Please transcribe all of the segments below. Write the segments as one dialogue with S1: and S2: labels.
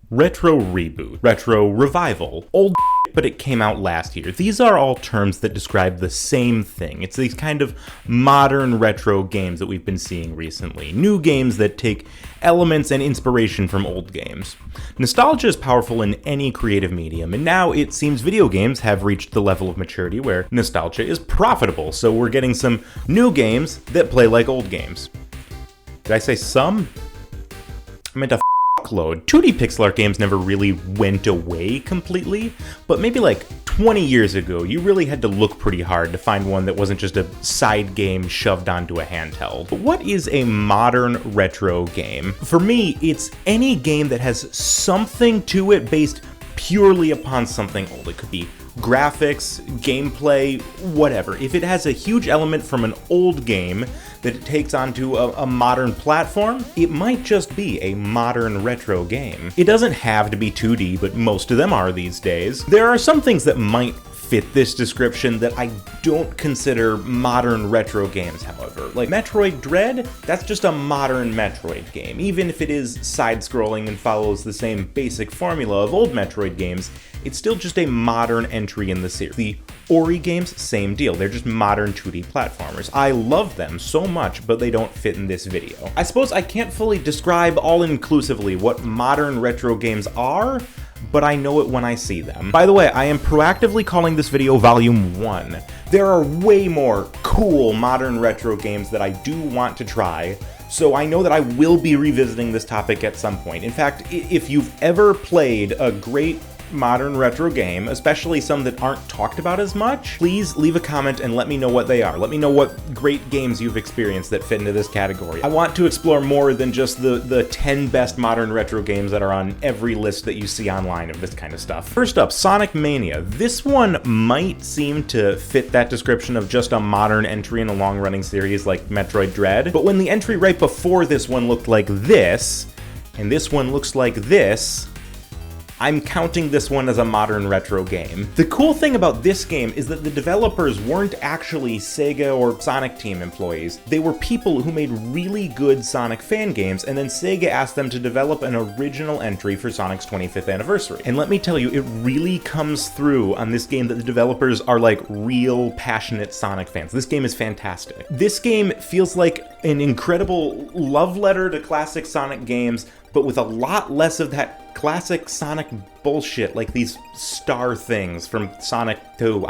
S1: retro reboot, retro revival, old but it came out last year. These are all terms that describe the same thing. It's these kind of modern retro games that we've been seeing recently. New games that take elements and inspiration from old games. Nostalgia is powerful in any creative medium, and now it seems video games have reached the level of maturity where nostalgia is profitable, so we're getting some new games that play like old games. Did I say some? I meant a load. 2D pixel art games never really went away completely, but maybe like 20 years ago, you really had to look pretty hard to find one that wasn't just a side game shoved onto a handheld. But what is a modern retro game? For me, it's any game that has something to it based purely upon something old. It could be graphics, gameplay, whatever. If it has a huge element from an old game that it takes onto a modern platform, it might just be a modern retro game. It doesn't have to be 2D, but most of them are these days. There are some things that might fit this description that I don't consider modern retro games, however. Like Metroid Dread, that's just a modern Metroid game. Even if it is side-scrolling and follows the same basic formula of old Metroid games, it's still just a modern entry in the series. The Ori games, same deal. They're just modern 2D platformers. I love them so much, but they don't fit in this video. I suppose I can't fully describe all-inclusively what modern retro games are, but I know it when I see them. By the way, I am proactively calling this video Volume 1. There are way more cool modern retro games that I do want to try, so I know that I will be revisiting this topic at some point. In fact, if you've ever played a great modern retro game, especially some that aren't talked about as much, please leave a comment and let me know what they are. Let me know what great games you've experienced that fit into this category. I want to explore more than just the 10 best modern retro games that are on every list that you see online of this kind of stuff. First up, Sonic Mania. This one might seem to fit that description of just a modern entry in a long-running series like Metroid Dread, but when the entry right before this one looked like this, and this one looks like this, I'm counting this one as a modern retro game. The cool thing about this game is that the developers weren't actually Sega or Sonic Team employees. They were people who made really good Sonic fan games, and then Sega asked them to develop an original entry for Sonic's 25th anniversary. And let me tell you, it really comes through on this game that the developers are like real passionate Sonic fans. This game is fantastic. This game feels like an incredible love letter to classic Sonic games, but with a lot less of that classic Sonic bullshit, like these star things from Sonic 2.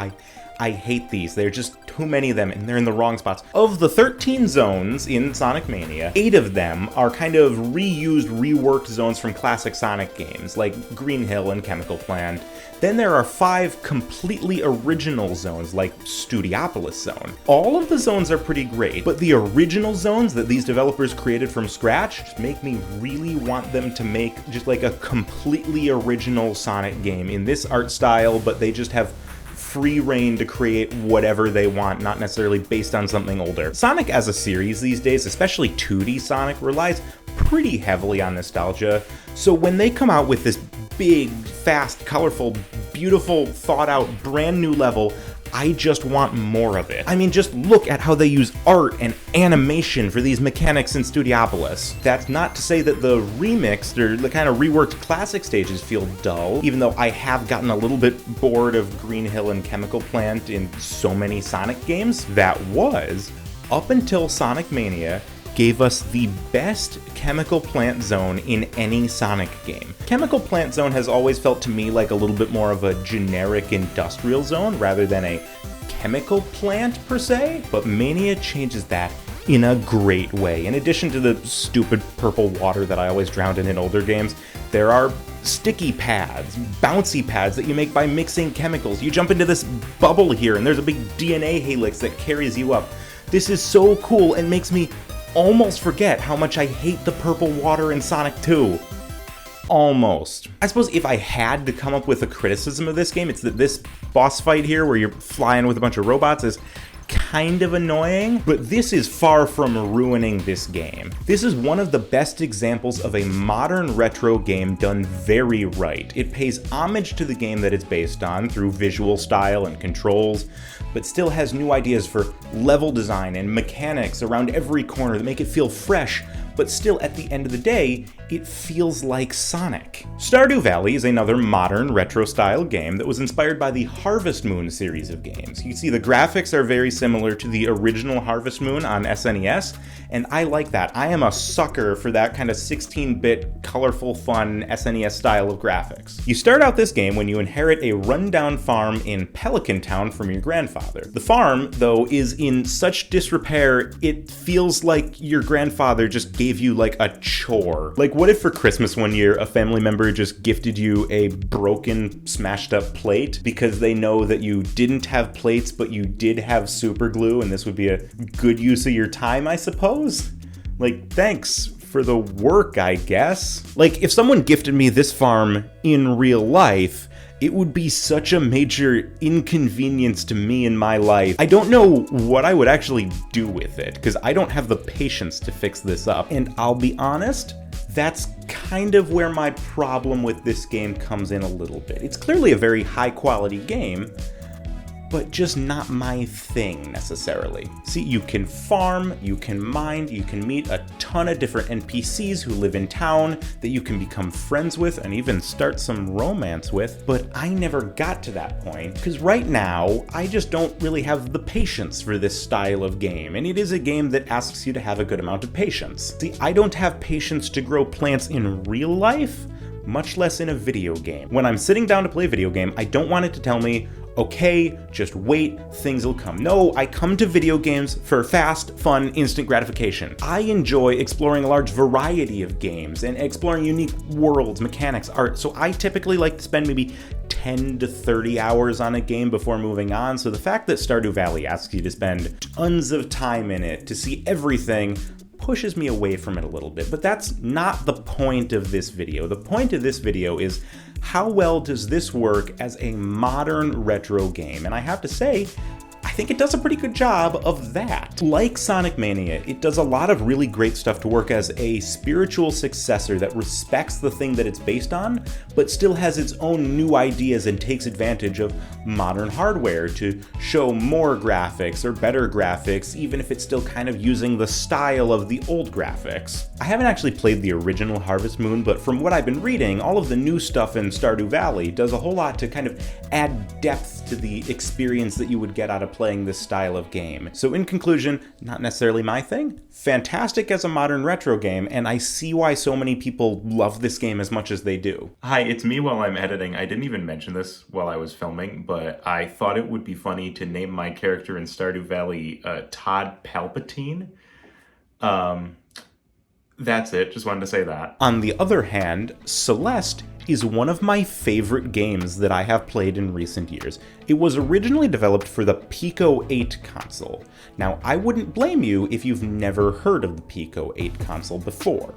S1: I hate these. There are just too many of them, and they're in the wrong spots. Of the 13 zones in Sonic Mania, 8 of them are kind of reused, reworked zones from classic Sonic games, like Green Hill and Chemical Plant. Then there are 5 completely original zones, like Studiopolis Zone. All of the zones are pretty great, but the original zones that these developers created from scratch just make me really want them to make just like a completely original Sonic game in this art style, but they just have free reign to create whatever they want, not necessarily based on something older. Sonic as a series these days, especially 2D Sonic, relies pretty heavily on nostalgia, so when they come out with this big, fast, colorful, beautiful, thought-out, brand new level, I just want more of it. I mean, just look at how they use art and animation for these mechanics in Studiopolis. That's not to say that the remixed or the kind of reworked classic stages feel dull, even though I have gotten a little bit bored of Green Hill and Chemical Plant in so many Sonic games. That was up until Sonic Mania gave us the best Chemical Plant Zone in any Sonic game. Chemical Plant Zone has always felt to me like a little bit more of a generic industrial zone rather than a chemical plant per se, but Mania changes that in a great way. In addition to the stupid purple water that I always drowned in older games, there are sticky pads, bouncy pads that you make by mixing chemicals. You jump into this bubble here and there's a big DNA helix that carries you up. This is so cool and makes me almost forget how much I hate the purple water in Sonic 2. Almost. I suppose if I had to come up with a criticism of this game, it's that this boss fight here where you're flying with a bunch of robots is kind of annoying, but this is far from ruining this game. This is one of the best examples of a modern retro game done very right. It pays homage to the game that it's based on through visual style and controls, but still has new ideas for level design and mechanics around every corner that make it feel fresh, but still at the end of the day, it feels like Sonic. Stardew Valley is another modern retro-style game that was inspired by the Harvest Moon series of games. You see, the graphics are very similar to the original Harvest Moon on SNES, and I like that. I am a sucker for that kind of 16-bit, colorful, fun SNES style of graphics. You start out this game when you inherit a rundown farm in Pelican Town from your grandfather. The farm, though, is in such disrepair, it feels like your grandfather just gave you like a chore. Like, what if for Christmas one year a family member just gifted you a broken, smashed up plate because they know that you didn't have plates but you did have super glue, and this would be a good use of your time, I suppose? Like, thanks for the work, I guess. Like, if someone gifted me this farm in real life, it would be such a major inconvenience to me in my life. I don't know what I would actually do with it, because I don't have the patience to fix this up. And I'll be honest, that's kind of where my problem with this game comes in a little bit. It's clearly a very high quality game, but just not my thing necessarily. See, you can farm, you can mine, you can meet a ton of different NPCs who live in town that you can become friends with and even start some romance with, but I never got to that point, because right now, I just don't really have the patience for this style of game, and it is a game that asks you to have a good amount of patience. See, I don't have patience to grow plants in real life, much less in a video game. When I'm sitting down to play a video game, I don't want it to tell me, okay, just wait, things will come. No, I come to video games for fast, fun, instant gratification. I enjoy exploring a large variety of games and exploring unique worlds, mechanics, art, so I typically like to spend maybe 10 to 30 hours on a game before moving on, so the fact that Stardew Valley asks you to spend tons of time in it to see everything pushes me away from it a little bit, but that's not the point of this video. The point of this video is how well does this work as a modern retro game? And I have to say, I think it does a pretty good job of that. Like Sonic Mania, it does a lot of really great stuff to work as a spiritual successor that respects the thing that it's based on, but still has its own new ideas and takes advantage of modern hardware to show more graphics or better graphics, even if it's still kind of using the style of the old graphics. I haven't actually played the original Harvest Moon, but from what I've been reading, all of the new stuff in Stardew Valley does a whole lot to kind of add depth to the experience that you would get out of playing this style of game. So in conclusion, not necessarily my thing, fantastic as a modern retro game, and I see why so many people love this game as much as they do. Hi, it's me while I'm editing. I didn't even mention this while I was filming, but I thought it would be funny to name my character in Stardew Valley Todd Palpatine. That's it, just wanted to say that. On the other hand, Celeste is one of my favorite games that I have played in recent years. It was originally developed for the Pico 8 console. Now, I wouldn't blame you if you've never heard of the Pico 8 console before,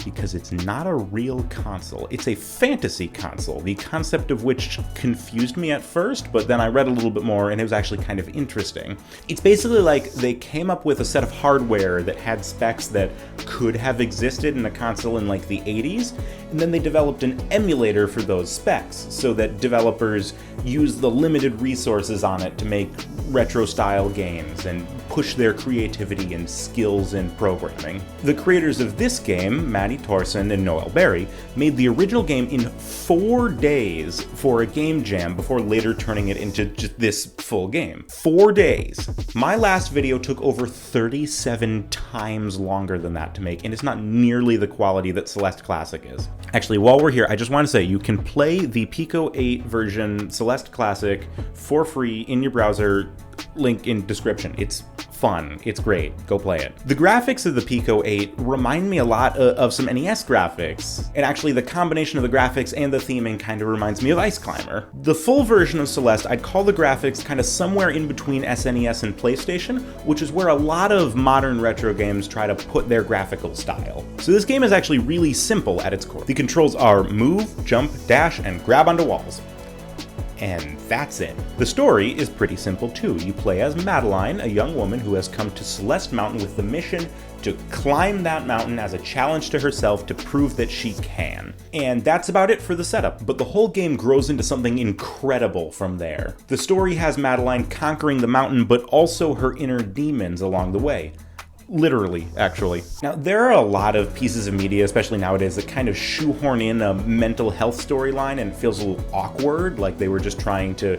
S1: because it's not a real console. It's a fantasy console, the concept of which confused me at first, but then I read a little bit more and it was actually kind of interesting. It's basically like they came up with a set of hardware that had specs that could have existed in a console in like the 80s, and then they developed an emulator for those specs so that developers use the limited resources on it to make retro-style games and push their creativity and skills in programming. The creators of this game, Matty Thorson and Noel Berry, made the original game in 4 days for a game jam before later turning it into just this full game. 4 days. My last video took over 37 times longer than that to make, and it's not nearly the quality that Celeste Classic is. Actually, while we're here, I just want to say you can play the Pico 8 version Celeste Classic for free in your browser, link in description. It's fun. It's great. Go play it. The graphics of the Pico 8 remind me a lot of some NES graphics. And actually, the combination of the graphics and the theming kind of reminds me of Ice Climber. The full version of Celeste, I'd call the graphics kind of somewhere in between SNES and PlayStation, which is where a lot of modern retro games try to put their graphical style. So this game is actually really simple at its core. The controls are move, jump, dash, and grab onto walls. And that's it. The story is pretty simple too. You play as Madeline, a young woman who has come to Celeste Mountain with the mission to climb that mountain as a challenge to herself to prove that she can. And that's about it for the setup, but the whole game grows into something incredible from there. The story has Madeline conquering the mountain, but also her inner demons along the way. Literally, actually. Now, there are a lot of pieces of media, especially nowadays, that kind of shoehorn in a mental health storyline, and it feels a little awkward, like they were just trying to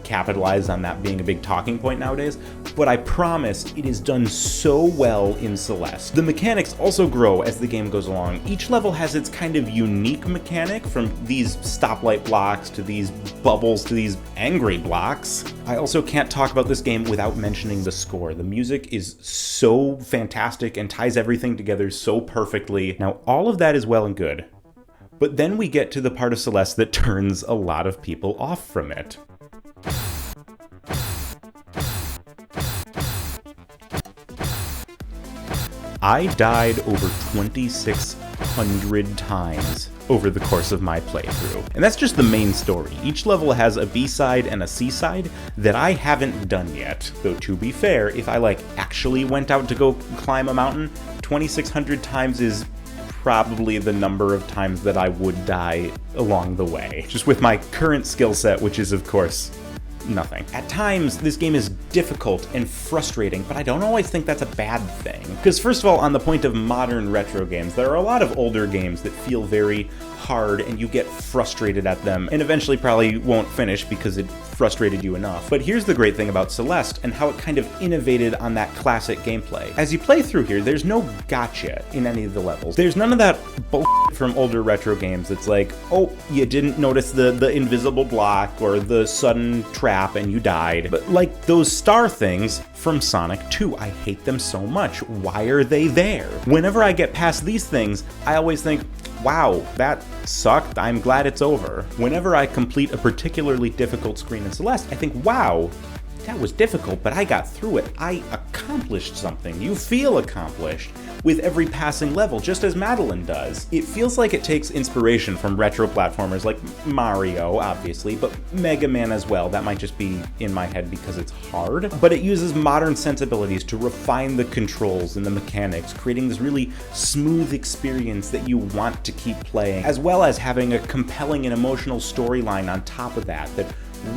S1: capitalize on that being a big talking point nowadays, but I promise it is done so well in Celeste. The mechanics also grow as the game goes along. Each level has its kind of unique mechanic, from these stoplight blocks to these bubbles to these angry blocks. I also can't talk about this game without mentioning the score. The music is so fantastic and ties everything together so perfectly. Now, all of that is well and good, but then we get to the part of Celeste that turns a lot of people off from it. I died over 2,600 times over the course of my playthrough. And that's just the main story. Each level has a B-side and a C-side that I haven't done yet. Though to be fair, if I actually went out to go climb a mountain, 2,600 times is probably the number of times that I would die along the way. Just with my current skill set, which is of course nothing. At times, this game is difficult and frustrating, but I don't always think that's a bad thing. Because first of all, on the point of modern retro games, there are a lot of older games that feel very hard and you get frustrated at them and eventually probably won't finish because it frustrated you enough. But here's the great thing about Celeste and how it kind of innovated on that classic gameplay. As you play through here, there's no gotcha in any of the levels. There's none of that bullshit from older retro games. It's like, oh, you didn't notice the invisible block or the sudden trap and you died. But like those star things from Sonic 2, I hate them so much. Why are they there? Whenever I get past these things, I always think, wow, that sucked, I'm glad it's over. Whenever I complete a particularly difficult screen in Celeste, I think, wow, that was difficult, but I got through it. I accomplished something. You feel accomplished with every passing level, just as Madeline does. It feels like it takes inspiration from retro platformers like Mario, obviously, but Mega Man as well. That might just be in my head because it's hard. But it uses modern sensibilities to refine the controls and the mechanics, creating this really smooth experience that you want to keep playing, as well as having a compelling and emotional storyline on top of that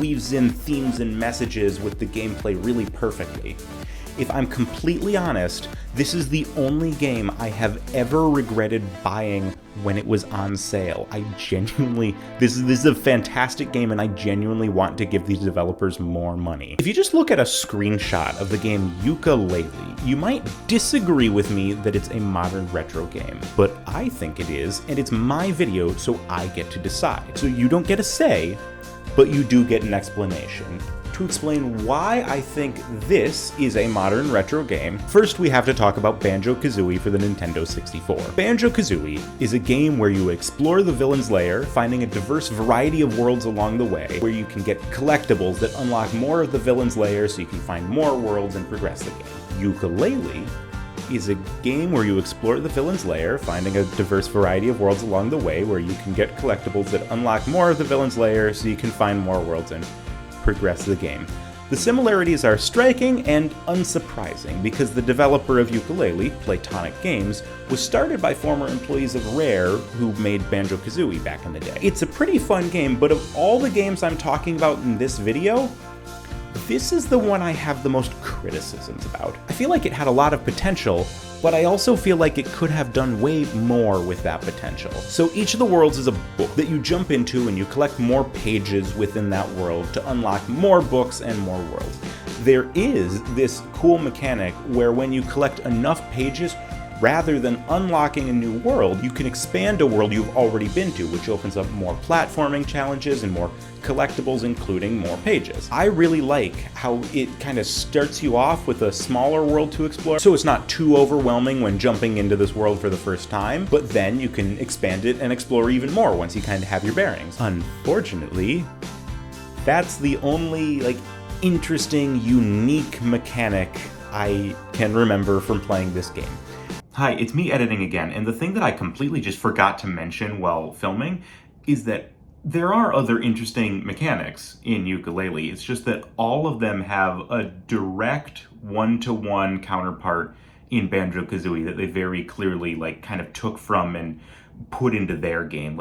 S1: weaves in themes and messages with the gameplay really perfectly. If I'm completely honest, this is the only game I have ever regretted buying when it was on sale. This is a fantastic game and I genuinely want to give these developers more money. If you just look at a screenshot of the game Yooka Laylee, you might disagree with me that it's a modern retro game, but I think it is, and it's my video, so I get to decide. So you don't get a say, but you do get an explanation. To explain why I think this is a modern retro game, first we have to talk about Banjo-Kazooie for the Nintendo 64. Banjo-Kazooie is a game where you explore the villain's lair, finding a diverse variety of worlds along the way, where you can get collectibles that unlock more of the villain's lair so you can find more worlds and progress the game. Yooka Laylee is a game where you explore the villain's lair, finding a diverse variety of worlds along the way, where you can get collectibles that unlock more of the villain's lair so you can find more worlds and progress the game. The similarities are striking and unsurprising because the developer of Yooka Laylee, Playtonic Games, was started by former employees of Rare who made Banjo-Kazooie back in the day. It's a pretty fun game, but of all the games I'm talking about in this video, this is the one I have the most criticisms about. I feel like it had a lot of potential, but I also feel like it could have done way more with that potential. So each of the worlds is a book that you jump into and you collect more pages within that world to unlock more books and more worlds. There is this cool mechanic where when you collect enough pages, rather than unlocking a new world, you can expand a world you've already been to, which opens up more platforming challenges and more collectibles, including more pages. I really like how it kind of starts you off with a smaller world to explore, so it's not too overwhelming when jumping into this world for the first time, but then you can expand it and explore even more once you kind of have your bearings. Unfortunately, that's the only interesting, unique mechanic I can remember from playing this game. Hi, it's me editing again, and the thing that I completely just forgot to mention while filming is that there are other interesting mechanics in Yooka Laylee. It's just that all of them have a direct one-to-one counterpart in Banjo-Kazooie that they very clearly kind of took from and put into their game.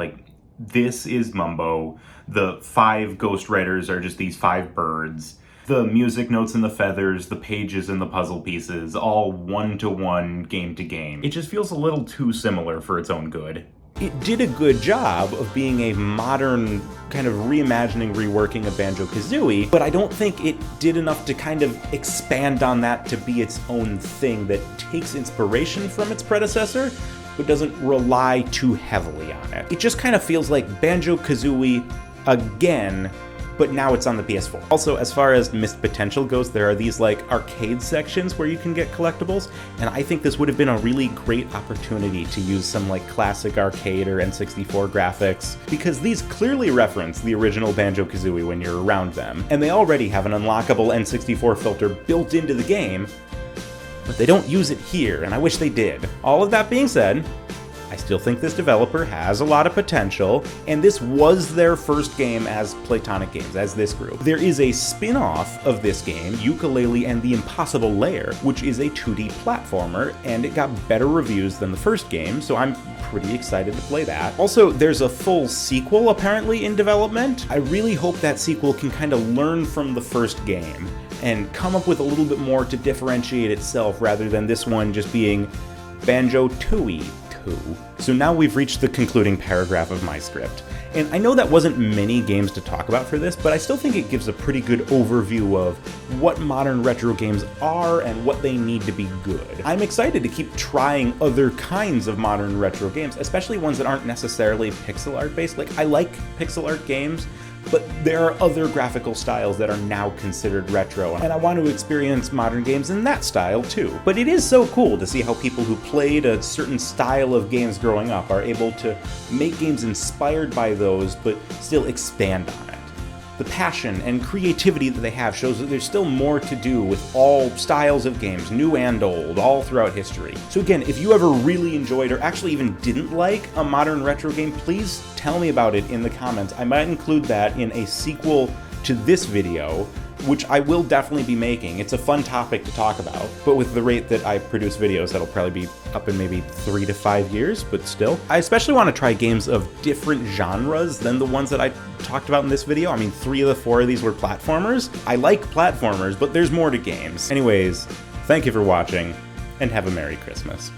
S1: This is Mumbo. The 5 Ghost Riders are just these 5 birds. The music notes and the feathers, the pages and the puzzle pieces, all one-to-one, game-to-game. It just feels a little too similar for its own good. It did a good job of being a modern kind of reimagining, reworking of Banjo-Kazooie, but I don't think it did enough to kind of expand on that to be its own thing that takes inspiration from its predecessor, but doesn't rely too heavily on it. It just kind of feels like Banjo-Kazooie again, but now it's on the PS4. Also, as far as missed potential goes, there are these like arcade sections where you can get collectibles, and I think this would have been a really great opportunity to use some like classic arcade or N64 graphics, because these clearly reference the original Banjo-Kazooie when you're around them, and they already have an unlockable N64 filter built into the game, but they don't use it here, and I wish they did. All of that being said, I still think this developer has a lot of potential, and this was their first game as Playtonic Games, as this group. There is a spin-off of this game, Yooka Laylee and the Impossible Lair, which is a 2D platformer, and it got better reviews than the first game, so I'm pretty excited to play that. Also, there's a full sequel apparently in development. I really hope that sequel can kind of learn from the first game and come up with a little bit more to differentiate itself rather than this one just being Banjo-Tooie. So now we've reached the concluding paragraph of my script. And I know that wasn't many games to talk about for this, but I still think it gives a pretty good overview of what modern retro games are and what they need to be good. I'm excited to keep trying other kinds of modern retro games, especially ones that aren't necessarily pixel art based. Like, I like pixel art games, but there are other graphical styles that are now considered retro, and I want to experience modern games in that style too. But it is so cool to see how people who played a certain style of games growing up are able to make games inspired by those, but still expand on it. The passion and creativity that they have shows that there's still more to do with all styles of games, new and old, all throughout history. So again, if you ever really enjoyed or actually even didn't like a modern retro game, please tell me about it in the comments. I might include that in a sequel to this video, which I will definitely be making. It's a fun topic to talk about, but with the rate that I produce videos, that'll probably be up in maybe 3 to 5 years, but still. I especially want to try games of different genres than the ones that I talked about in this video. I mean, 3 of the 4 of these were platformers. I like platformers, but there's more to games. Anyways, thank you for watching, and have a Merry Christmas.